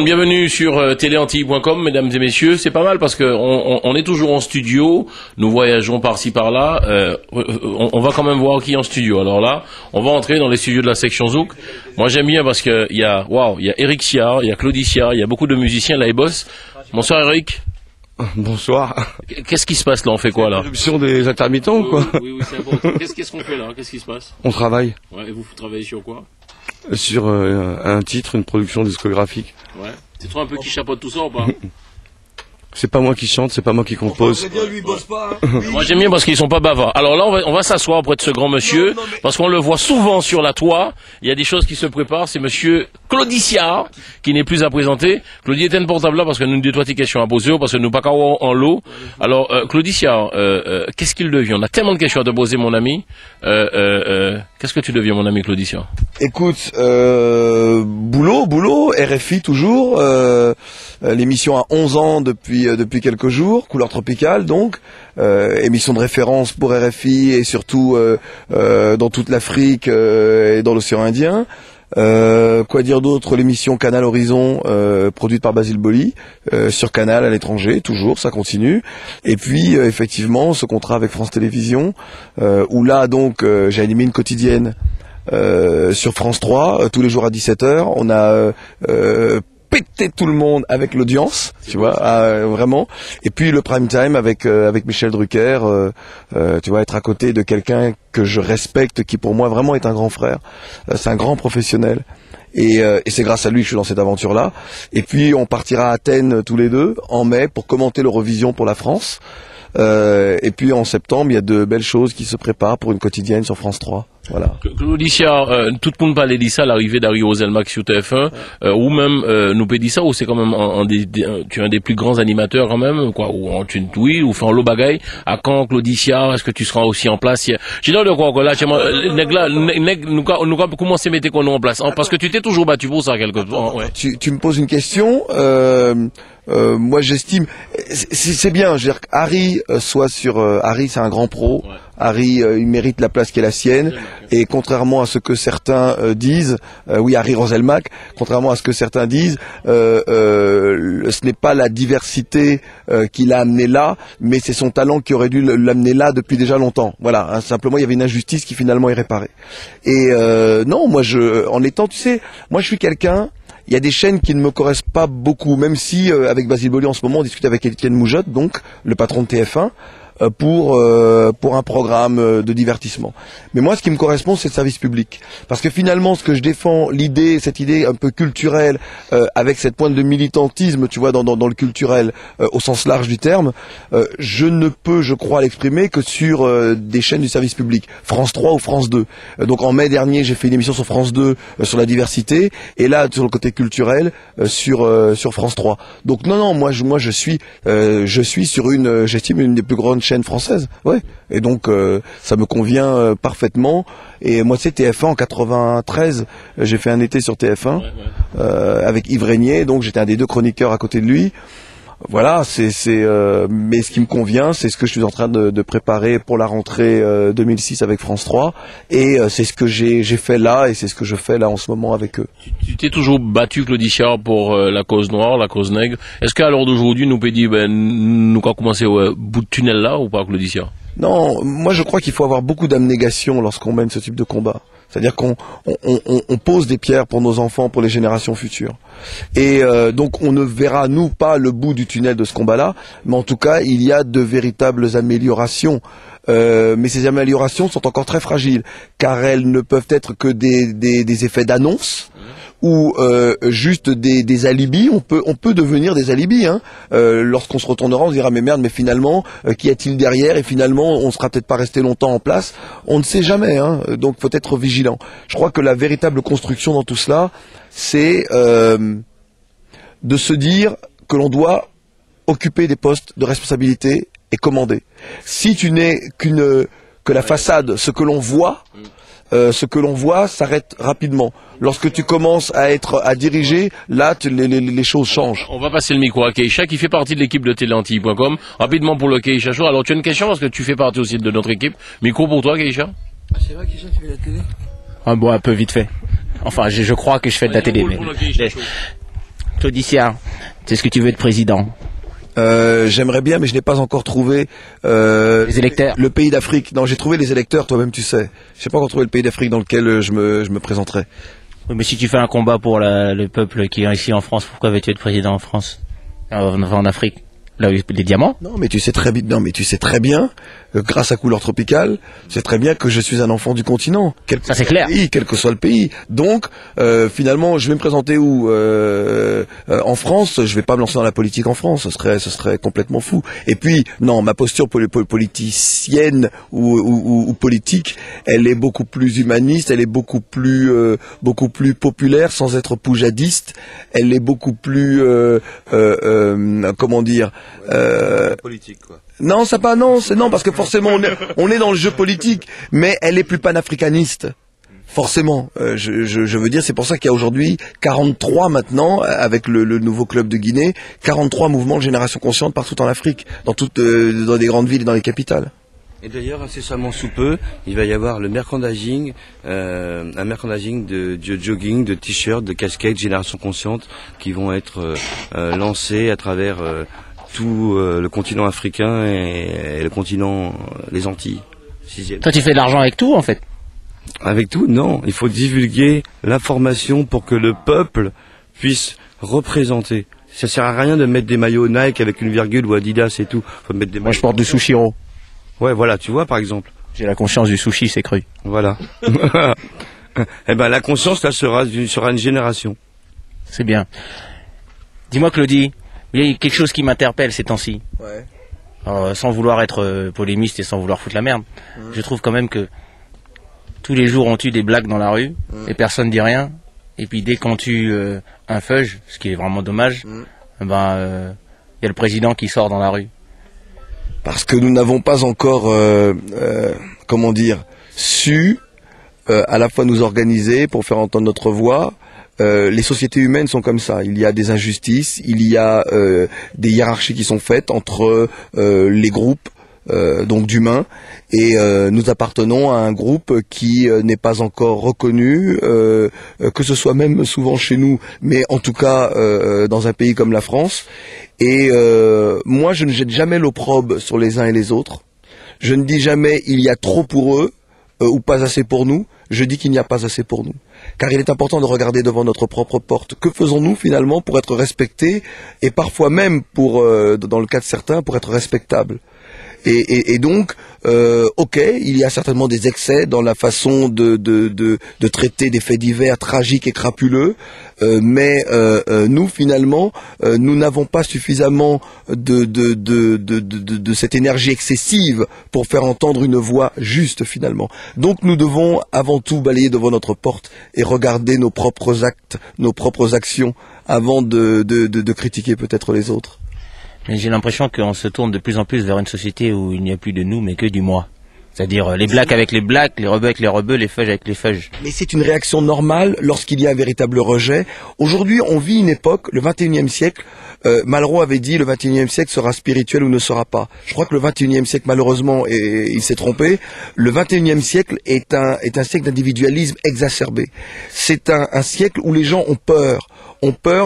bienvenue sur téléantilles.com, mesdames et messieurs. C'est pas mal parce que on est toujours en studio, nous voyageons par-ci par-là. On va quand même voir qui est en studio. Alors là, on va entrer dans les studios de la section Zouk. Moi, j'aime bien parce que il y a Eric Siard, il y a Claudie Siard, il y a beaucoup de musiciens là, ils bossent. Bonsoir Eric. Bonsoir. Qu'est-ce qui se passe là? On fait quoi là? L'éruption des intermittents, quoi. Oui, c'est important. Qu'est-ce qu'on fait là? Qu'est-ce qui se passe? On travaille. Ouais, et vous travaillez sur quoi? Sur un titre, une production discographique. Ouais. C'est toi un peu qui chapeaute tout ça ou pas? C'est pas moi qui chante, c'est pas moi qui compose. Moi j'aime bien parce qu'ils sont pas bavards. Alors là on va s'asseoir auprès de ce grand monsieur parce qu'on le voit souvent sur la toit. Il y a des choses qui se préparent. C'est monsieur Claudie Siard qui n'est plus à présenter. Claudie est un portable là parce que nous avons des questions à poser parce que nous pas en lot. Alors Claudie Siard, qu'est-ce qu'il devient? On a tellement de questions à te poser mon ami. Qu'est-ce que tu deviens mon ami Claudie Siard? Écoute, boulot, RFI toujours. L'émission a 11 ans depuis quelques jours, Couleur Tropicale donc, émission de référence pour RFI et surtout dans toute l'Afrique et dans l'océan Indien. Quoi dire d'autre? L'émission Canal Horizon, produite par Basile Boli, sur Canal à l'étranger, toujours, ça continue. Et puis effectivement ce contrat avec France Télévisions, où là donc j'ai animé une quotidienne sur France 3 tous les jours à 17h. On a péter tout le monde avec l'audience, tu vois, vraiment. Et puis le prime time avec Michel Drucker, tu vois, être à côté de quelqu'un que je respecte, qui pour moi vraiment est un grand frère. C'est un grand professionnel. Et c'est grâce à lui que je suis dans cette aventure-là. Et puis on partira à Athènes tous les deux en mai pour commenter l'Eurovision pour la France. Et puis en septembre, il y a de belles choses qui se préparent pour une quotidienne sur France 3. Voilà. Claudie Siard, tout le monde parlait de ça, l'arrivée d'Harry Roselmack sur TF1, ou même nous peut dire ça, ou c'est quand même tu es un des plus grands animateurs quand même, quoi, ou oui, ou fait un lot bagaille. À quand Claudie Siard, est-ce que tu seras aussi en place? J'ai l'air de quoi que là, nous commencer à mettre qu'on en place, parce que tu t'es toujours battu pour ça quelque part. Ouais. Tu me poses une question. Moi, j'estime, c'est bien. Je veux dire, Harry soit sur Harry, c'est un grand pro. Ouais. Harry, il mérite la place qui est la sienne. Et contrairement à ce que certains disent, oui, Harry Roselmack, contrairement à ce que certains disent, ce n'est pas la diversité qui l'a amené là, mais c'est son talent qui aurait dû l'amener là depuis déjà longtemps. Voilà, hein, simplement il y avait une injustice qui finalement est réparée. Et non, moi en étant, tu sais, moi je suis quelqu'un. Il y a des chaînes qui ne me correspondent pas beaucoup, même si avec Basile Boli en ce moment on discute avec Étienne Moujotte, donc le patron de TF1, pour un programme de divertissement. Mais moi, ce qui me correspond, c'est le service public. Parce que finalement, ce que je défends, cette idée un peu culturelle, avec cette pointe de militantisme, tu vois, dans le culturel, au sens large du terme, je ne peux, je crois, l'exprimer que sur des chaînes du service public, France 3 ou France 2. Donc en mai dernier, j'ai fait une émission sur France 2 sur la diversité, et là, sur le côté culturel, sur France 3. Donc non, moi je suis sur j'estime une des plus grandes chaîne française, ouais. Et donc ça me convient parfaitement. Et moi, c'est TF1 en 93. J'ai fait un été sur TF1 avec Yves Régnier, donc j'étais un des deux chroniqueurs à côté de lui. Voilà, mais ce qui me convient, c'est ce que je suis en train de préparer pour la rentrée 2006 avec France 3, et c'est ce que j'ai fait là, et c'est ce que je fais là en ce moment avec eux. Tu t'es toujours battu, Claudie Siard, pour la cause noire, la cause nègre. Est-ce qu'à l'heure d'aujourd'hui, nous peut dire, nous avons commencé au bout de tunnel là, ou pas, Claudie Siard? Non, moi je crois qu'il faut avoir beaucoup d'abnégation lorsqu'on mène ce type de combat. C'est-à-dire qu'on pose des pierres pour nos enfants, pour les générations futures. Et donc on ne verra, nous, pas le bout du tunnel de ce combat-là, mais en tout cas, il y a de véritables améliorations. Mais ces améliorations sont encore très fragiles, car elles ne peuvent être que des effets d'annonce, ou juste des alibis. On peut devenir des alibis, hein. Lorsqu'on se retournera, on se dira mais merde, mais finalement qu'y a-t-il derrière, et finalement on sera peut-être pas resté longtemps en place, on ne sait jamais, hein. Donc faut être vigilant. Je crois que la véritable construction dans tout cela, c'est de se dire que l'on doit occuper des postes de responsabilité et commander. Si tu n'es que la façade, ce que l'on voit s'arrête rapidement. Lorsque tu commences à diriger, là, les choses changent. On va passer le micro à Keïcha, qui fait partie de l'équipe de téléantilles.com. Rapidement pour le Keïcha Show. Alors, tu as une question, parce que tu fais partie aussi de notre équipe. Micro pour toi, Keïcha. Ah, c'est vrai, Keïcha, tu fais la télé? Bon, un peu vite fait. Enfin, je crois que je fais de la télé, mais... Claudicia, est-ce que tu veux être président? J'aimerais bien, mais je n'ai pas encore trouvé les électeurs. Le pays d'Afrique. Non, j'ai trouvé les électeurs, toi-même tu sais. Je n'ai pas encore trouvé le pays d'Afrique dans lequel je me présenterai. Oui, mais si tu fais un combat pour le peuple qui est ici en France, pourquoi veux-tu être président en France, en Afrique? Là où il y a des diamants? Non, mais tu sais très bien. Non, mais tu sais très bien, grâce à Couleur Tropicale, tu sais très bien que je suis un enfant du continent. Ça c'est clair. Quel que soit le pays. Donc, finalement, je vais me présenter où en France. Je vais pas me lancer dans la politique en France. Ce serait complètement fou. Et puis, non, ma posture politicienne ou politique, elle est beaucoup plus humaniste. Elle est beaucoup plus populaire, sans être poujadiste. Elle est beaucoup plus comment dire. Politique, quoi. Non, ça pas, non, c'est non, parce que forcément on est dans le jeu politique, mais elle est plus panafricaniste. Forcément, je veux dire, c'est pour ça qu'il y a aujourd'hui 43 maintenant, avec le nouveau club de Guinée, 43 mouvements de génération consciente partout en Afrique, dans des grandes villes et dans les capitales. Et d'ailleurs, incessamment sous peu, il va y avoir le merchandising, un merchandising de jogging, de t-shirts, de casquettes Génération Consciente qui vont être lancés à travers tout le continent africain et le continent, les Antilles. 6e. Toi tu fais de l'argent avec tout en fait? Avec tout, non. Il faut divulguer l'information pour que le peuple puisse représenter. Ça sert à rien de mettre des maillots Nike avec une virgule ou Adidas et tout. Faut mettre des Moi je porte du Sushiro. Ouais, voilà, tu vois, par exemple. J'ai la conscience du sushi, c'est cru. Voilà. Eh ben, la conscience, là, sera une génération. C'est bien. Dis-moi, Claudie, il y a quelque chose qui m'interpelle ces temps-ci. Ouais. Sans vouloir être polémiste et sans vouloir foutre la merde. Je trouve quand même que tous les jours on tue des blagues dans la rue et personne dit rien. Et puis dès qu'on tue un feuge, ce qui est vraiment dommage, il y a le président qui sort dans la rue. Parce que nous n'avons pas encore, comment dire, su à la fois nous organiser pour faire entendre notre voix. Les sociétés humaines sont comme ça. Il y a des injustices, il y a des hiérarchies qui sont faites entre les groupes donc d'humains, et nous appartenons à un groupe qui n'est pas encore reconnu, que ce soit même souvent chez nous, mais en tout cas dans un pays comme la France. Et moi, je ne jette jamais l'opprobre sur les uns et les autres. Je ne dis jamais il y a trop pour eux ou pas assez pour nous. Je dis qu'il n'y a pas assez pour nous. Car il est important de regarder devant notre propre porte. Que faisons-nous finalement pour être respectés et parfois même, dans le cas de certains, pour être respectables? Et donc, ok, il y a certainement des excès dans la façon de traiter des faits divers tragiques et crapuleux, mais nous finalement, nous n'avons pas suffisamment de cette énergie excessive pour faire entendre une voix juste finalement. Donc nous devons avant tout balayer devant notre porte et regarder nos propres actes, nos propres actions, avant de critiquer peut-être les autres. Mais j'ai l'impression qu'on se tourne de plus en plus vers une société où il n'y a plus de nous, mais que du moi. C'est-à-dire les blacks avec les blacks, les rebeux avec les rebeux, les feuges avec les feuges. Mais c'est une réaction normale lorsqu'il y a un véritable rejet. Aujourd'hui, on vit une époque, le 21e siècle, Malraux avait dit le 21e siècle sera spirituel ou ne sera pas. Je crois que le 21e siècle, malheureusement, et il s'est trompé, le 21e siècle est un siècle d'individualisme exacerbé. C'est un siècle où les gens ont peur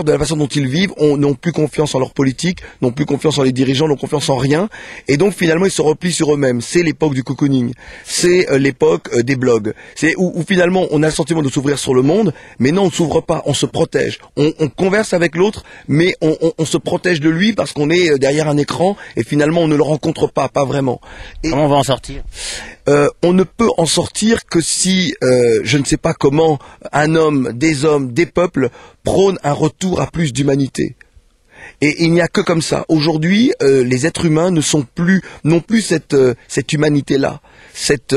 de la façon dont ils vivent, n'ont plus confiance en leur politique, n'ont plus confiance en les dirigeants, n'ont confiance en rien, et donc finalement ils se replient sur eux-mêmes. C'est l'époque du cocooning, c'est l'époque des blogs, c'est où finalement on a le sentiment de s'ouvrir sur le monde, mais non, on ne s'ouvre pas, on se protège, on converse avec l'autre, mais on se protège de lui parce qu'on est derrière un écran, et finalement on ne le rencontre pas vraiment. Et comment on va en sortir? On ne peut en sortir que si, je ne sais pas comment, un homme, des peuples prônent un retour à plus d'humanité. Et il n'y a que comme ça. Aujourd'hui, les êtres humains n'ont plus cette humanité-là, cette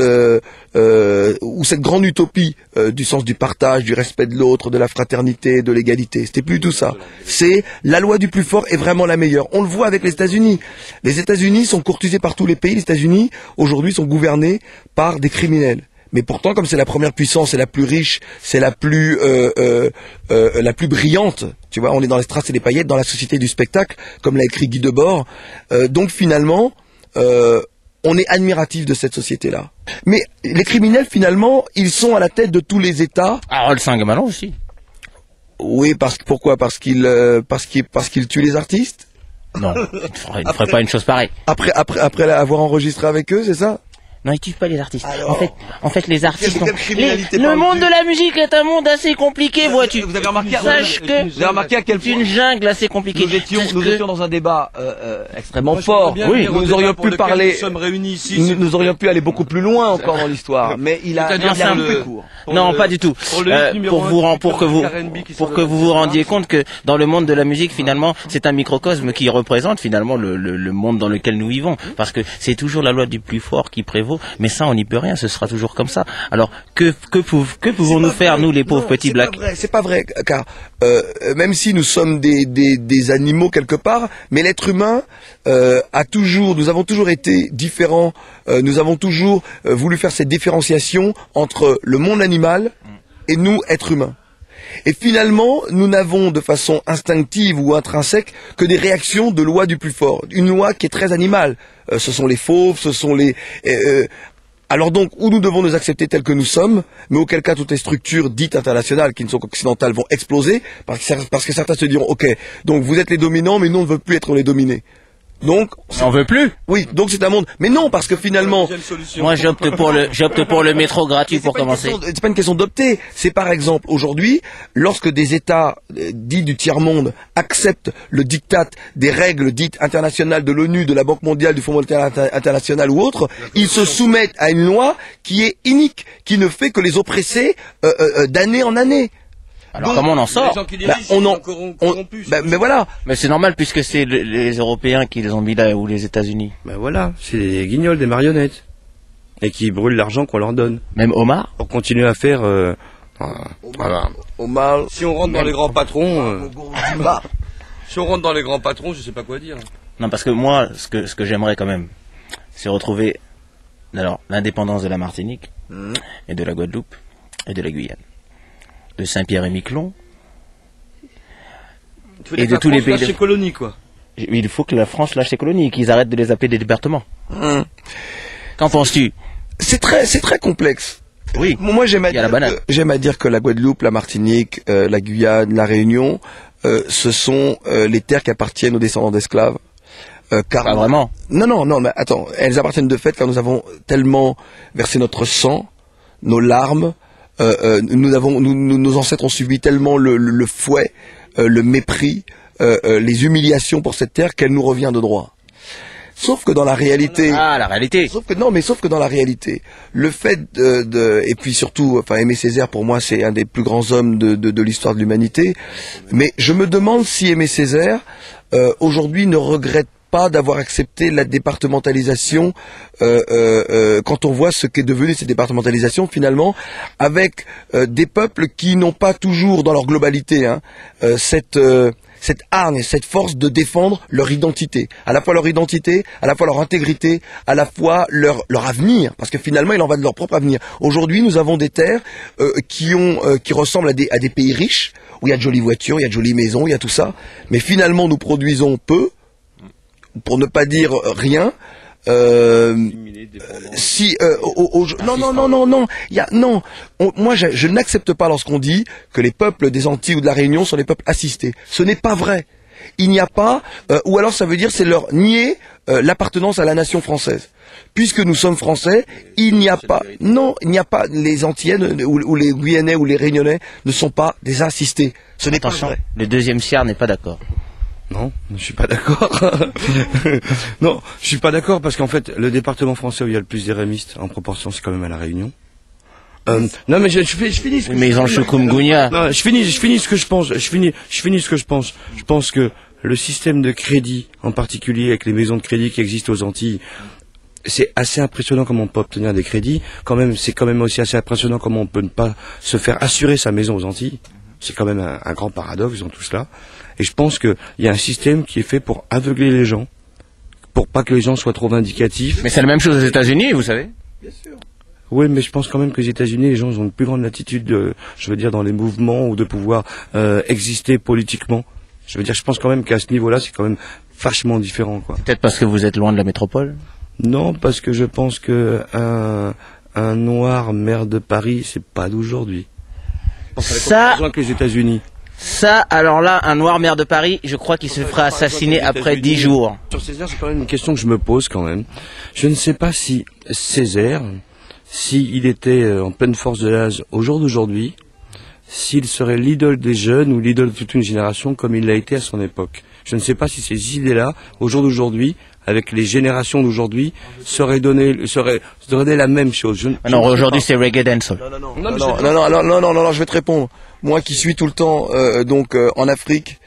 grande utopie du sens du partage, du respect de l'autre, de la fraternité, de l'égalité. C'était plus tout ça. C'est la loi du plus fort est vraiment la meilleure. On le voit avec les États-Unis. Les États-Unis sont courtisés par tous les pays. Les États-Unis, aujourd'hui, sont gouvernés par des criminels. Mais pourtant, comme c'est la première puissance, c'est la plus riche, c'est la plus brillante, tu vois, on est dans les strass et les paillettes, dans la société du spectacle, comme l'a écrit Guy Debord. Donc finalement, on est admiratif de cette société-là. Mais les criminels, finalement, ils sont à la tête de tous les États. Harold Saint-Gamalon aussi. Oui, pourquoi? Parce qu'il tue les artistes? Non, il ne ferait pas une chose pareille. Après avoir enregistré avec eux, c'est ça? Non, ils tuent pas les artistes. En fait, les artistes. Criminalité Le monde de la musique est un monde assez compliqué, vois-tu. Vous avez remarqué, Sache que vous avez remarqué à quel c'est point une jungle assez compliquée. nous étions dans un débat extrêmement fort. Oui, nous aurions pu parler. Nous sommes réunis ici. Nous aurions pu aller beaucoup plus loin encore dans l'histoire, mais il a coupé court. Non, pas du tout. Pour que vous vous rendiez compte que dans le monde de la musique, finalement, c'est un microcosme qui représente finalement le monde dans lequel nous vivons. Parce que c'est toujours la loi du plus fort qui prévaut, mais ça, on n'y peut rien, ce sera toujours comme ça. Alors, que pouvons-nous faire, nous, les pauvres petits blacks? C'est pas vrai, car même si nous sommes des animaux quelque part, mais l'être humain nous avons toujours été différents, nous avons toujours voulu faire cette différenciation entre le monde animal et nous, êtres humains. Et finalement, nous n'avons de façon instinctive ou intrinsèque que des réactions de loi du plus fort. Une loi qui est très animale. Ce sont les fauves, ce sont les... alors donc, où nous devons nous accepter tels que nous sommes, mais auquel cas toutes les structures dites internationales, qui ne sont qu'occidentales, vont exploser, parce que certains se diront, ok, donc vous êtes les dominants, mais nous on ne veut plus être les dominés. Donc, on veut plus. Oui, donc c'est un monde. Mais non, parce que finalement, moi j'opte pour le métro gratuit pour commencer. C'est pas une question d'opter. C'est par exemple aujourd'hui, lorsque des États dits du tiers monde acceptent le diktat des règles dites internationales de l'ONU, de la Banque mondiale, du Fonds monétaire international ou autre, ils se soumettent à une loi qui est inique, qui ne fait que les oppresser d'année en année. Alors comment on en sort? Mais voilà. Mais c'est normal puisque c'est les Européens qui les ont mis là ou les États-Unis. Ben voilà, c'est des guignols, des marionnettes. Et qui brûlent l'argent qu'on leur donne. Même Omar? Pour continuer à faire... voilà. Omar... Si on rentre dans les grands patrons... si on rentre dans les grands patrons, je sais pas quoi dire. Non, parce que moi, ce que j'aimerais quand même, c'est retrouver l'indépendance de la Martinique, et de la Guadeloupe, et de la Guyane. De Saint-Pierre-et-Miquelon et de tous les pays. Lâche ses colonies, quoi. Il faut que la France lâche ses colonies, qu'ils arrêtent de les appeler des départements. Qu'en penses-tu? C'est très complexe. Oui. Moi, j'aime à dire que la Guadeloupe, la Martinique, la Guyane, la Réunion, ce sont les terres qui appartiennent aux descendants d'esclaves. Pas vraiment. Non, mais attends, elles appartiennent de fait car nous avons tellement versé notre sang, nos larmes. Nos ancêtres ont subi tellement le fouet, le mépris, les humiliations pour cette terre qu'elle nous revient de droit. Sauf que dans la réalité... Ah, la réalité. Sauf que dans la réalité, le fait et puis surtout, Aimé Césaire, pour moi, c'est un des plus grands hommes de l'histoire de l'humanité. Mais je me demande si Aimé Césaire, aujourd'hui, ne regrette pas d'avoir accepté la départementalisation quand on voit ce qu'est devenu cette départementalisation finalement avec des peuples qui n'ont pas toujours dans leur globalité cette hargne, cette force de défendre leur identité, à la fois leur identité, à la fois leur intégrité, à la fois leur avenir, parce que finalement il en va de leur propre avenir. Aujourd'hui nous avons des terres qui ressemblent à des pays riches, où il y a de jolies voitures, il y a de jolies maisons, il y a tout ça, mais finalement nous produisons peu, pour ne pas dire rien. Moi je n'accepte pas lorsqu'on dit que les peuples des Antilles ou de la Réunion sont les peuples assistés. Ce n'est pas vrai. Il n'y a pas, ou alors ça veut dire c'est leur nier l'appartenance à la nation française. Puisque nous sommes français, il n'y a pas, les Antillennes ou les Guyanais ou les Réunionnais ne sont pas des assistés. Ce n'est pas vrai. Le deuxième siard n'est pas d'accord. Non, je suis pas d'accord. Non, je suis pas d'accord parce qu'en fait, le département français où il y a le plus d'érémistes en proportion, c'est quand même à la Réunion. Non, mais je finis. Mais ils ont le chikungunya. Non, je finis ce que je pense. Je finis ce que je pense. Je pense que le système de crédit, en particulier avec les maisons de crédit qui existent aux Antilles, c'est assez impressionnant comment on peut obtenir des crédits. C'est quand même aussi assez impressionnant comment on peut ne pas se faire assurer sa maison aux Antilles. C'est quand même un grand paradoxe dans tout cela. Et je pense qu'il y a un système qui est fait pour aveugler les gens, pour pas que les gens soient trop vindicatifs. Mais c'est la même chose aux États-Unis, vous savez. Bien sûr. Oui, mais je pense quand même que les États-Unis, les gens ont une plus grande latitude, dans les mouvements ou de pouvoir exister politiquement. Je pense quand même qu'à ce niveau-là, c'est quand même vachement différent, quoi. Peut-être parce que vous êtes loin de la métropole. Non, parce que je pense que un noir maire de Paris, c'est pas d'aujourd'hui. Ça, que les États-Unis. Ça, alors là, un noir maire de Paris, je crois qu'il se fera assassiner après 10 jours. Sur Césaire, c'est quand même une question que je me pose quand même. Je ne sais pas si Césaire, s'il était en pleine force de l'âge au jour d'aujourd'hui, s'il serait l'idole des jeunes ou l'idole de toute une génération comme il l'a été à son époque. Je ne sais pas si ces idées-là, au jour d'aujourd'hui, avec les générations d'aujourd'hui, seraient données la même chose. Non, aujourd'hui c'est reggae dancehall. Non, je vais te répondre. Moi qui suis tout le temps en Afrique,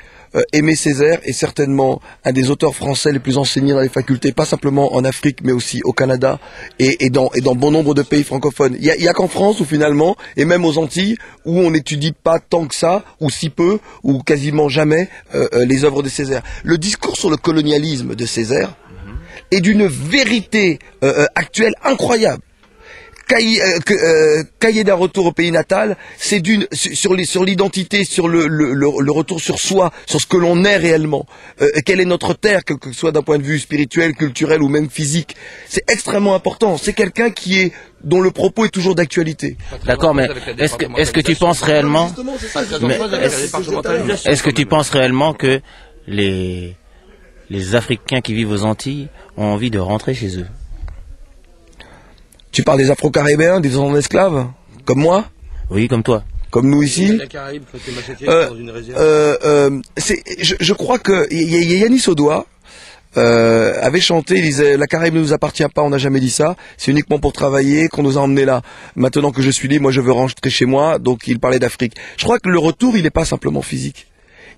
Aimé Césaire est certainement un des auteurs français les plus enseignés dans les facultés, pas simplement en Afrique, mais aussi au Canada et dans bon nombre de pays francophones. Il y a qu'en France où finalement, et même aux Antilles, où on n'étudie pas tant que ça, ou si peu, ou quasiment jamais, les œuvres de Césaire. Le discours sur le colonialisme de Césaire est d'une vérité actuelle incroyable. Cahier d'un retour au pays natal, c'est sur l'identité, sur le retour sur soi, sur ce que l'on est réellement. Quelle est notre terre, que ce soit d'un point de vue spirituel, culturel ou même physique. C'est extrêmement important. C'est quelqu'un dont le propos est toujours d'actualité. D'accord, mais est-ce que tu penses réellement, est-ce que tu penses réellement que les Africains qui vivent aux Antilles ont envie de rentrer chez eux? Tu parles des Afro-Caribéens, des descendants d'esclaves, comme moi? Oui, comme toi. Comme nous ici? Je crois que Yannis Odoa avait chanté, il disait « La Caraïbe ne nous appartient pas, on n'a jamais dit ça, c'est uniquement pour travailler qu'on nous a emmenés là. Maintenant que je suis libre, moi je veux rentrer chez moi », donc il parlait d'Afrique. Je crois que le retour, il n'est pas simplement physique.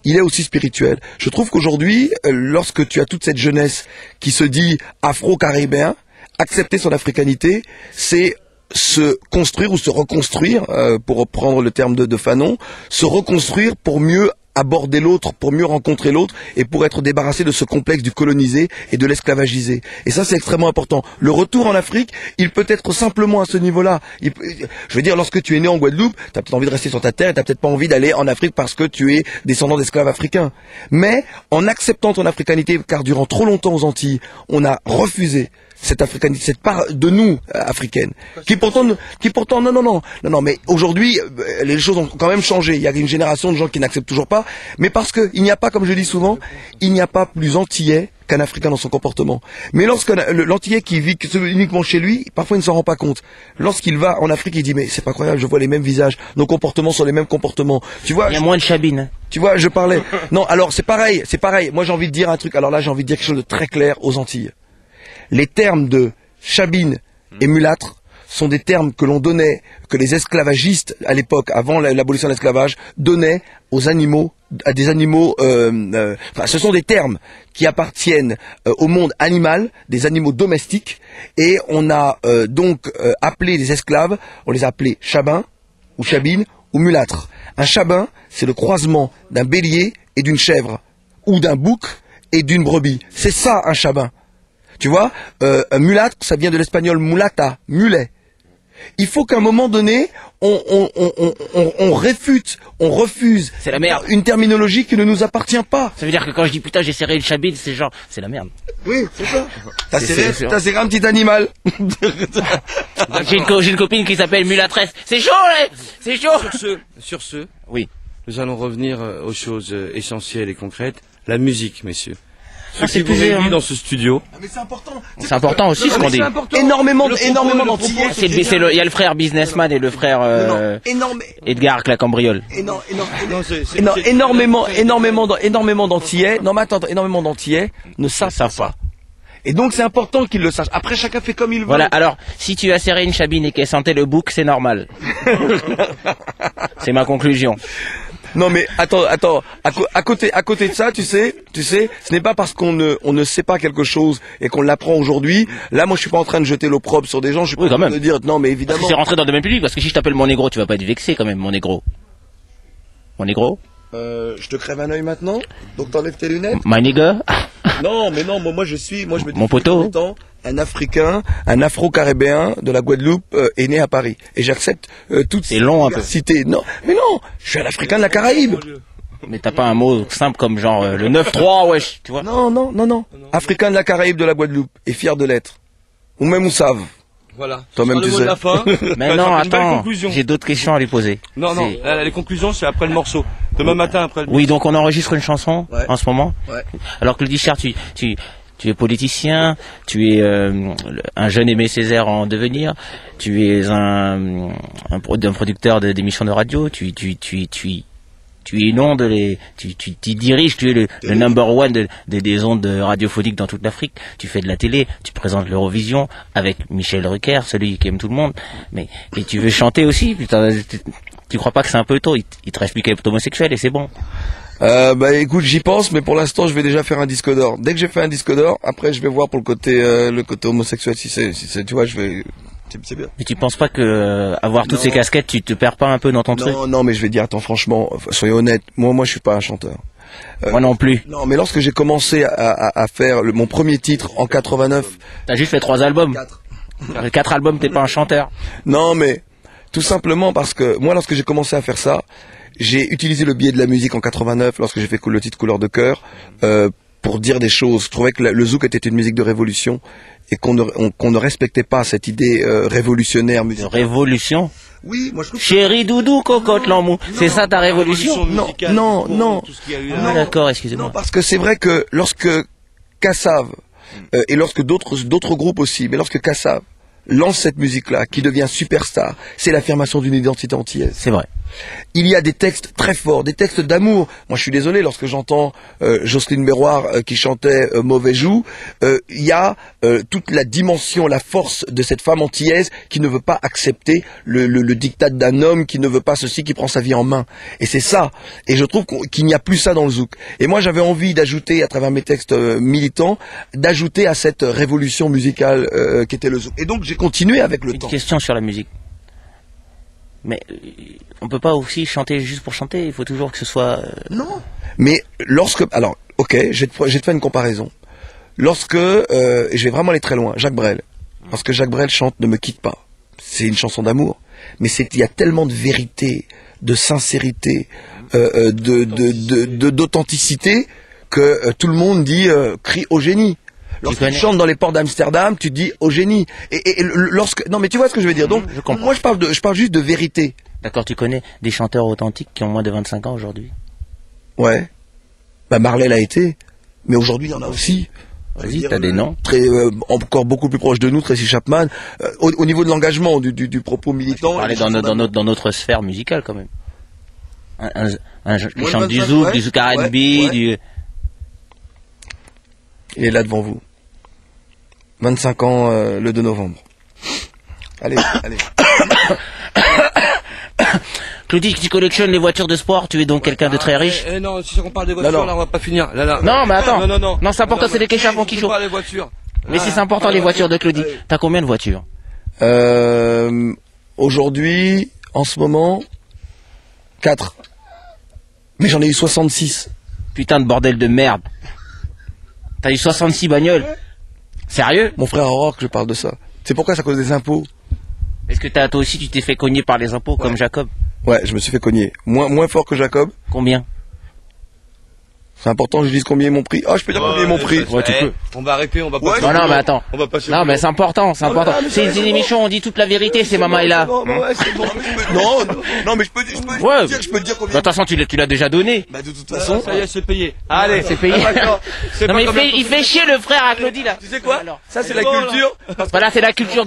Il est aussi spirituel. Je trouve qu'aujourd'hui, lorsque tu as toute cette jeunesse qui se dit afro-caribéen, accepter son africanité, c'est se construire ou se reconstruire, pour reprendre le terme de Fanon, se reconstruire pour mieux aborder l'autre, pour mieux rencontrer l'autre et pour être débarrassé de ce complexe du colonisé et de l'esclavagisé. Et ça, c'est extrêmement important. Le retour en Afrique, il peut être simplement à ce niveau-là. Je veux dire, lorsque tu es né en Guadeloupe, tu as peut-être envie de rester sur ta terre et tu n'as peut-être pas envie d'aller en Afrique parce que tu es descendant d'esclaves africains. Mais en acceptant ton africanité, car durant trop longtemps aux Antilles, on a refusé cette africanité, cette part de nous africaine, qui pourtant non, mais aujourd'hui les choses ont quand même changé. Il y a une génération de gens qui n'acceptent toujours pas, mais parce que il n'y a pas, comme je dis souvent, il n'y a pas plus antillais qu'un Africain dans son comportement. Mais lorsque l'antillais qui vit uniquement chez lui, parfois il ne s'en rend pas compte. Lorsqu'il va en Afrique, il dit mais c'est pas croyable, je vois les mêmes visages, nos comportements sont les mêmes comportements. Tu vois, il y a moins de chabines. Tu vois, je parlais. Non, alors c'est pareil. Moi j'ai envie de dire un truc. Alors là, j'ai envie de dire quelque chose de très clair aux Antilles. Les termes de chabine et mulâtre sont des termes que l'on donnait, que les esclavagistes à l'époque, avant l'abolition de l'esclavage, donnaient aux animaux, à des animaux. Ce sont des termes qui appartiennent au monde animal, des animaux domestiques, et on a donc appelé les esclaves, on les a appelés chabins ou chabines ou mulâtres. Un chabin, c'est le croisement d'un bélier et d'une chèvre, ou d'un bouc et d'une brebis. C'est ça un chabin. Tu vois, un mulâtre, ça vient de l'espagnol mulata, mulet. Il faut qu'à un moment donné, on réfute, on refuse. C'est la merde. Une terminologie qui ne nous appartient pas. Ça veut dire que quand je dis putain j'ai serré le chabine, c'est genre, c'est la merde. Oui, c'est ça. T'as serré un petit animal. J'ai une copine qui s'appelle Mulatresse. C'est chaud, là. C'est chaud. Sur ce, oui. Nous allons revenir aux choses essentielles et concrètes. La musique, messieurs. C'est plus dans ce studio. Mais c'est important. C'est important aussi ce qu'on dit. Énormément d'antillais. Il y a le frère businessman et le frère Edgar Clacambriole. Énormément d'antillais. Non mais attends, énormément d'antillais ne savent pas. Et donc c'est important qu'ils le sachent. Après chacun fait comme il veut. Voilà, alors si tu as serré une chabine et qu'elle sentait le bouc, c'est normal. C'est ma conclusion. Non mais attends, à côté de ça, tu sais, ce n'est pas parce qu'on ne sait pas quelque chose et qu'on l'apprend aujourd'hui. Là, moi, je suis pas en train de jeter l'opprobre sur des gens. Je suis pas en train de dire non, mais évidemment. C'est rentré dans le domaine public parce que si je t'appelle mon négro, tu vas pas être vexé quand même, mon négro. Mon négro. Je te crève un œil maintenant. Donc t'enlèves tes lunettes. My nigger. Non, mais non, moi je me dis mon poteau. Un Africain, un Afro-Caribéen de la Guadeloupe est né à Paris. Et j'accepte toute cette diversité. Non, mais non, je suis un Africain de la Caraïbe. Mais t'as pas un mot simple comme genre le 9-3, wesh, tu vois. Non. Africain de la Caraïbe de la Guadeloupe, et fier de l'être. Ou même Oussave. Voilà. Toi-même tu sais. Mais non, attends, j'ai d'autres questions à lui poser. Non, les conclusions c'est après le morceau. Demain matin après le... Oui, donc on enregistre une chanson en ce moment. Ouais. Alors que le Richard, tu es politicien, tu es un jeune Aimé Césaire en devenir, tu es un producteur d'émissions de radio, tu inondes tu diriges, tu es le number one des ondes radiophoniques dans toute l'Afrique. Tu fais de la télé, tu présentes l'Eurovision avec Michel Drucker, celui qui aime tout le monde. Et tu veux chanter aussi. Putain, tu crois pas que c'est un peu tôt? Il te reste plus qu'à être homosexuel et c'est bon. Bah écoute, j'y pense, mais pour l'instant, je vais déjà faire un disque d'or. Dès que j'ai fait un disque d'or, après, je vais voir pour le côté homosexuel. Si c'est, tu vois, je vais. C'est bien. Mais tu penses pas que avoir toutes ces casquettes, tu te perds pas un peu dans ton truc? Non, mais je vais dire, attends, franchement, soyez honnête. Moi, je suis pas un chanteur. Moi non plus. Non, mais lorsque j'ai commencé à faire mon premier titre en 89. T'as juste fait 3 albums. 4 albums, t'es pas un chanteur. Non, mais tout simplement parce que moi, lorsque j'ai commencé à faire ça, j'ai utilisé le biais de la musique en 89, lorsque j'ai fait le titre Couleur de cœur, pour dire des choses. Je trouvais que le zouk était une musique de révolution et qu'on ne respectait pas cette idée révolutionnaire musicale. De révolution? Oui, moi je trouve. Chéri doudou cocotte l'amour, c'est ça ta révolution? Non. Ah, d'accord, excusez-moi. Non, parce que c'est vrai que lorsque Kassav et lorsque d'autres groupes aussi, mais lorsque Kassav lance cette musique-là, qui devient superstar, c'est l'affirmation d'une identité antillaise. C'est vrai. Il y a des textes très forts, des textes d'amour. Moi, je suis désolé, lorsque j'entends Jocelyne Berroir qui chantait Mauvais Joug, il y a toute la dimension, la force de cette femme antillaise qui ne veut pas accepter le diktat d'un homme, qui ne veut pas ceci, qui prend sa vie en main. Et c'est ça. Et je trouve qu'il n'y a plus ça dans le zouk. Et moi, j'avais envie d'ajouter, à travers mes textes militants, d'ajouter à cette révolution musicale qu'était le zouk. Et donc, j'ai continué avec le temps. Une question sur la musique. Mais on peut pas aussi chanter juste pour chanter, il faut toujours que ce soit... Non. Mais lorsque... Alors, ok, je vais te faire une comparaison. Lorsque... et je vais vraiment aller très loin. Jacques Brel. Lorsque Jacques Brel chante « Ne me quitte pas », c'est une chanson d'amour. Mais il y a tellement de vérité, de sincérité, d'authenticité, que tout le monde dit crie au génie. Lorsque tu chantes dans les ports d'Amsterdam, tu dis au génie. Et lorsque, non, mais tu vois ce que je veux dire. Donc, moi, je parle juste de vérité. D'accord, tu connais des chanteurs authentiques qui ont moins de 25 ans aujourd'hui? Ouais. Bah, Marley l'a été. Mais aujourd'hui, il y en a aussi. Vas-y, t'as des noms. Encore beaucoup plus proche de nous, Tracy Chapman. Au niveau de l'engagement, du propos militant. Parler dans notre sphère musicale, quand même. Ils chantent du zouk, du zouk R&B, du... Il est là devant vous. 25 ans le 2 novembre. Allez. Claudie, tu collectionnes les voitures de sport, tu es donc quelqu'un de très riche. Non, si on parle des voitures, là, on va pas finir. Là. Non, mais attends. Non, c'est important, c'est les questions qui chauffent. chauffent. Pas les voitures. Mais si c'est important, les voitures de Claudie. T'as combien de voitures? Aujourd'hui, en ce moment, 4. Mais j'en ai eu 66. Putain de bordel de merde. T'as eu 66 bagnoles? Sérieux? Mon frère Aurore, je parle de ça. C'est pourquoi ça cause des impôts. Est-ce que toi aussi tu t'es fait cogner par les impôts comme Jacob? Ouais, je me suis fait cogner. Moins fort que Jacob. Combien? C'est important que je dise combien est mon prix. Ah, je peux dire combien est mon prix. Ouais, tu peux. On va arrêter, on va pas... Non, mais attends. On va passer... Non, mais c'est important, c'est important. C'est une émission, on dit toute la vérité, c'est Maman est là. Non, mais je peux dire combien. De toute façon, tu l'as déjà donné. Bah, de toute façon, ça y est, c'est payé. Allez, c'est payé. Non, mais il fait chier le frère à Claudie, là. tu sais quoi? Ça, c'est la culture. Voilà, c'est la culture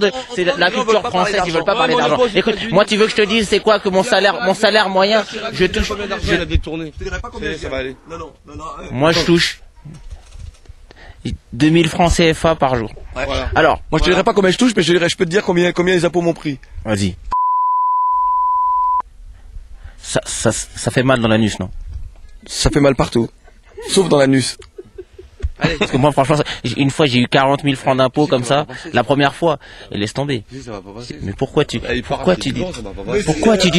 la culture française, ils veulent pas parler d'argent. Écoute, moi, tu veux que je te dise, c'est quoi que mon salaire moyen, je touche. Je l'ai détourné. Je te dirai pas combien ça va aller. Non. Moi, je touche 2000 francs CFA par jour. Ouais. Voilà. Alors, moi je te dirai pas combien je touche, mais je peux te dire combien les impôts m'ont pris. Vas-y. Ça fait mal dans l'anus, non? Ça fait mal partout, sauf dans l'anus. Allez. Parce que moi, franchement, une fois, j'ai eu 40 000 francs d'impôts comme ça, la première fois, et laisse tomber. Mais pourquoi tu dis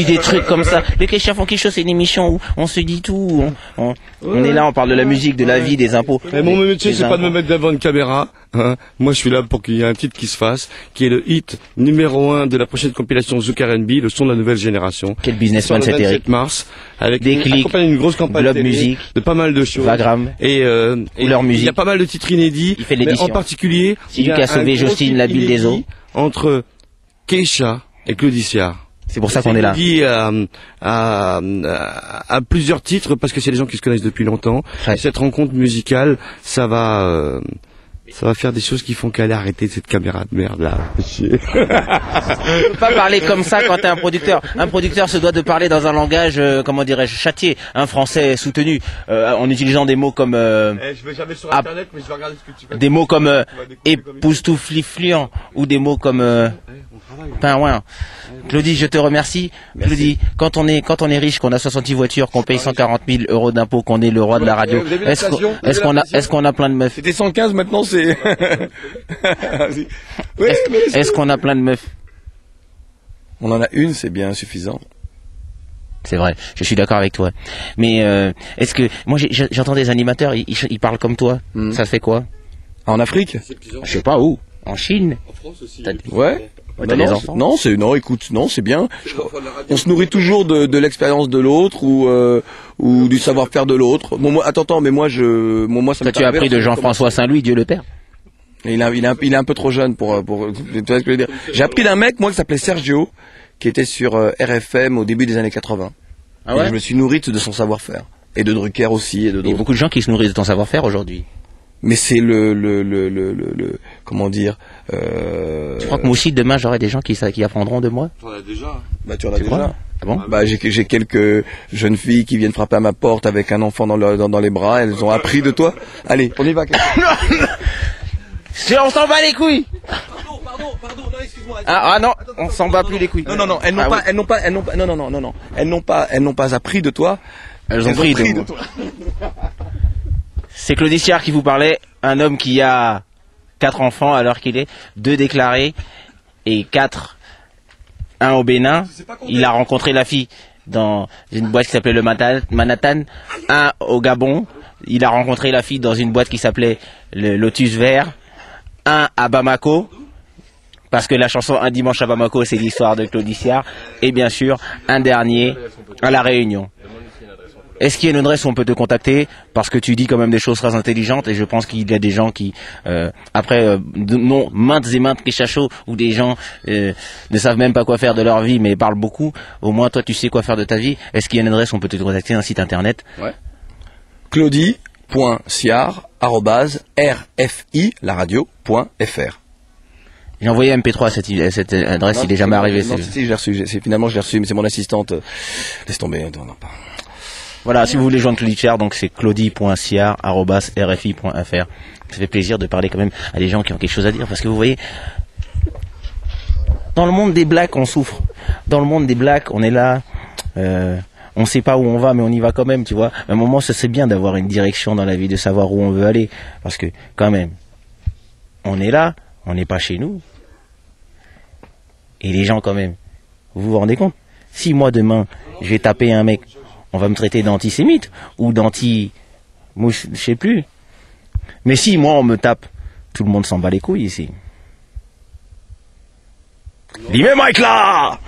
des trucs comme ça? Les questions font quelque chose, c'est une émission où on se dit tout, on est là, on parle de la musique, de la vie, des impôts. Et mon métier, c'est pas de me mettre devant une caméra, hein. Moi, je suis là pour qu'il y ait un titre qui se fasse, qui est le hit numéro 1 de la prochaine compilation Zouk R&B, le son de la nouvelle génération. Quel businessman cet Eric? 27 mars, avec des clics, une grosse campagne Globe Musique, de pas mal de choses. Vagram, et leur musique. Il y a pas mal de titres inédits. Il fait mais l'édition. en particulier, c'est lui qui a sauvé Jocelyne, la bille des eaux. Entre Keisha et Claudicia. C'est pour ça qu'on est là. Dit à plusieurs titres parce que c'est des gens qui se connaissent depuis longtemps. Ouais. Et cette rencontre musicale, ça va faire des choses qui font qu'elle arrêter cette caméra de merde là. Tu peux pas parler comme ça quand t'es un producteur. Un producteur se doit de parler dans un langage, comment dirais-je, châtié, un français soutenu, en utilisant des mots comme Je vais jamais sur Internet, mais je vais regarder ce que tu fais. des mots comme époustouflifliant ou des mots comme pingouin. Claudie, je te remercie. Merci. Claudie, quand on est riche, qu'on a 70 voitures, qu'on paye 140 000 euros d'impôts, qu'on est le roi de la radio, Vous avez vu l'inflation est-ce qu'on a plein de meufs? C'était 115, maintenant c'est... Oui, Est-ce qu'on a plein de meufs? On en a une, c'est bien suffisant. C'est vrai, je suis d'accord avec toi. Mais est-ce que moi j'entends des animateurs, ils parlent comme toi. Ça fait quoi? En Afrique? Je sais pas où. En Chine? En France aussi. Ouais. T'as des enfants? Non, écoute, c'est bien. On se nourrit toujours de l'expérience de l'autre ou du savoir-faire de l'autre. Bon, moi, attends, mais moi, ça Toi, tu as appris de Jean-François Saint-Louis, Dieu le Père. Il est un peu trop jeune pour tu vois ce que je veux dire. J'ai appris d'un mec, moi, qui s'appelait Sergio, qui était sur RFM au début des années 80. Ah ouais? Et je me suis nourri de son savoir-faire. Et de Drucker aussi, et de Il y a d'autres. beaucoup de gens qui se nourrissent de ton savoir-faire aujourd'hui. Mais c'est comment dire, Tu crois que moi aussi, demain, j'aurai des gens qui apprendront de moi? On a déjà. bah, tu en as Tu crois? déjà. Ah bon? Bah, j'ai quelques jeunes filles qui viennent frapper à ma porte avec un enfant dans les bras. Elles ont appris de toi. Allez, on y va. On s'en bat les couilles! Pardon, non, excuse-moi. Ah non, on s'en bat plus les couilles. Non, elles n'ont pas appris de toi. Elles ont pris de moi. toi. C'est Claudie Siard qui vous parlait, un homme qui a 4 enfants alors qu'il est 2 déclarés et 1 au Bénin. Il a rencontré la fille dans une boîte qui s'appelait le Manhattan, 1 au Gabon. Il a rencontré la fille dans une boîte qui s'appelait le Lotus Vert, 1 à Bamako, parce que la chanson Un dimanche à Bamako, c'est l'histoire de Claudie Siard, et bien sûr, un dernier à La Réunion. Est-ce qu'il y a une adresse où on peut te contacter? Parce que tu dis quand même des choses très intelligentes et je pense qu'il y a des gens qui, maintes et maintes Kéchachos où des gens ne savent même pas quoi faire de leur vie mais parlent beaucoup. Au moins toi tu sais quoi faire de ta vie. Est-ce qu'il y a une adresse où on peut te contacter, un site internet? Ouais. Claudie.siard@rfi laradio.fr. J'ai envoyé MP3 à cette adresse, il est jamais arrivé. Non, si, je l'ai reçu. Finalement, je l'ai reçu, mais c'est mon assistante. Laisse tomber. Non, pas. Voilà, si vous voulez joindre Claudie Siard, donc c'est claudie.siard@rfi.fr. Ça fait plaisir de parler quand même à des gens qui ont quelque chose à dire, parce que vous voyez, dans le monde des blacks, on souffre. Dans le monde des blacks, on est là, on sait pas où on va, mais on y va quand même, tu vois. À un moment, c'est bien d'avoir une direction dans la vie, de savoir où on veut aller, parce que quand même, on est là, on n'est pas chez nous. Et les gens quand même, vous vous rendez compte? Si moi demain, je vais taper un mec, on va me traiter d'antisémite ou d'anti-mouche, je sais plus. Mais si moi on me tape, tout le monde s'en bat les couilles ici. Dis mais Mike là!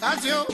Attention.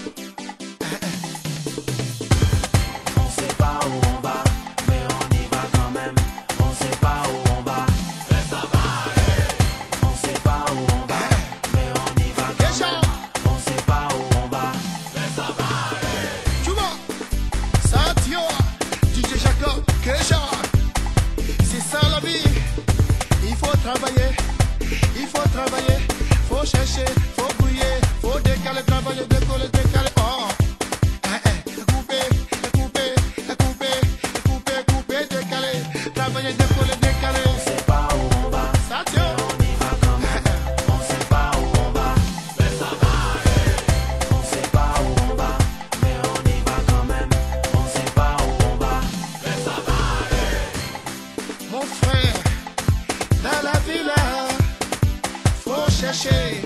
Faut chercher,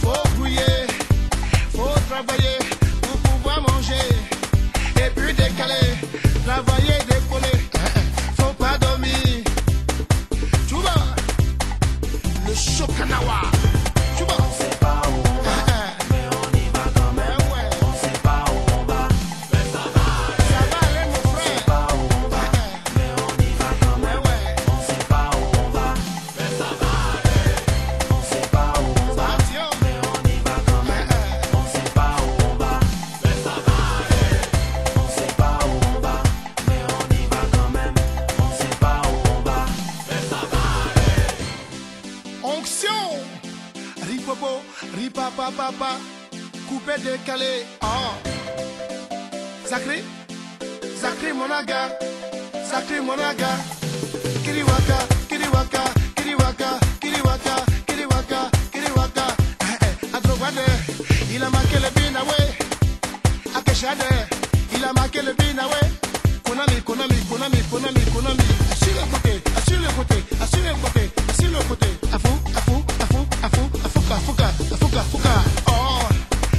faut fouiller, faut papa, coupé, décalé. Oh. Zakri, Zakri Monaga, Zakri Monaga. Kiriwaka, Kiriwaka, Kiriwaka, Kiriwaka, Kiriwaka, Kiriwaka. Adrogade, il a marqué le binawe. Akeshade, il a marqué le binawe. Konami, Konami, Konami, Konami, Konami. Assure le côté, assure le côté, assure le côté, assure le côté. Afou, afou, afou, afou, afouka, fouka, afouka, fouka. Oh,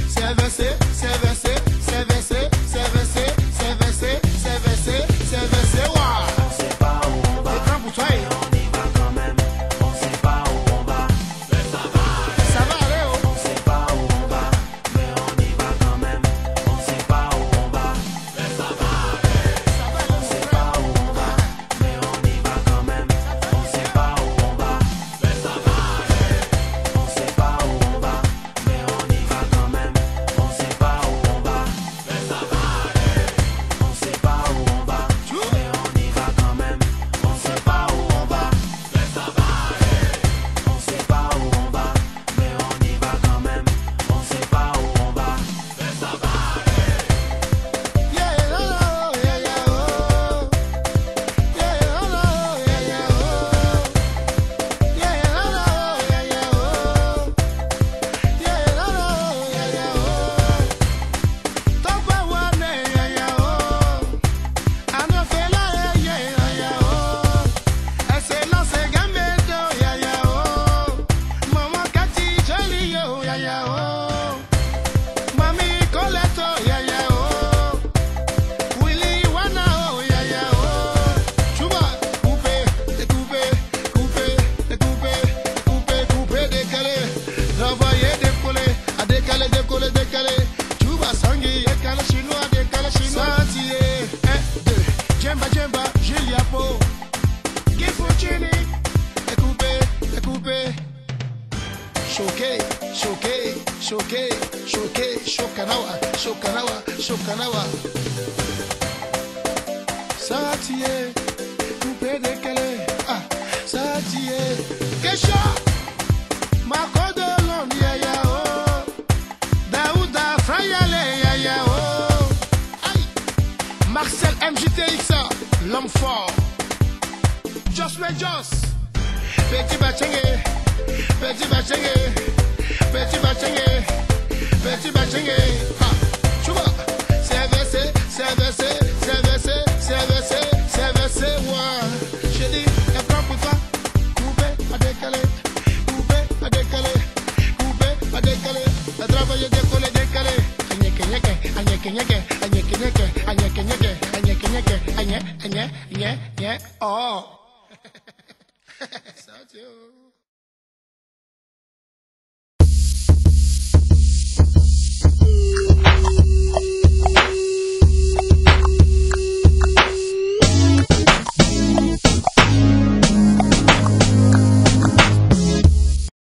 c'est versé, c'est versé, c'est versé, c'est versé, c'est versé, c'est versé, c'est versé. Waouh. On sait pas où on va. C'est grand pour toi. On y va quand même. On sait pas où on va. Mais ça va. Ça va aller. Oh. On sait pas où on va. Mais on y va quand même. On sait pas où on va. Mais ça va. On sait pas où on va. Mais on y va quand même. On sait pas où on va. Mais ça va. On sait pas où on va. Mais on y va quand même. On sait pas où on va. Mais ça va. On sait pas où on va. Mais on y va quand même. On sait pas où on va. Mais ça va. On sait pas où on va. Mais on y va quand même. On sait pas où on va. Mais ça va. Yeah, oh, yeah, yeah, oh. Yeah, oh, yeah, yeah, oh. Yeah, oh, yeah, yeah, oh. Yeah, oh, yeah, yeah, oh. Topa wane, yeah, yeah, oh. Ano fela, yeah, yeah, yeah, oh. Excellence Gambedo, yeah, yeah, oh. Mama Kati Jolly, yo, yeah, yeah, oh. Mami Coleto, yeah, yeah, oh. Willy Wana, oh, yeah, yeah, oh. Chuba, coupé, découpé, coupé, découpé, coupé, coupé, décalé. Travailler, décoller, à décaler, décoller, décaler. Chuba Sangi, décalé chinois, décalé chinois. Santillé, 1, 2, Djemba, Djemba, Julia Po. Gifuchini, découpé, découpé. Choqué, choqué, choqué, choqué, chokanawa, chokanawa, chokanawa. Satié, coupé, décalé, ah, satié. Kesha, Marco de Londres, yeah, yeah, oh. Daouda, Frayale, yeah, yeah, oh. Aïe. Marcel MJTX, l'homme fort. Josué Joss, Petit Bachengue, Petit Bachengue, Petit Bachengue, Petit Bachengue. Ah, Chuba, c'est versé, c'est versé, c'est versé, c'est versé, c'est versé, ouais. J'ai dit, et prends pour toi, coupé, à décaler, coupé, à décaler, coupé, à décaler. La travailler, décoller, décaler. Agneke, nyeke, agneke, nyeke, agneke, nyeke, agneke, nyeke, agneke, nyeke, agneke, agneke, agneke, oh. Salut.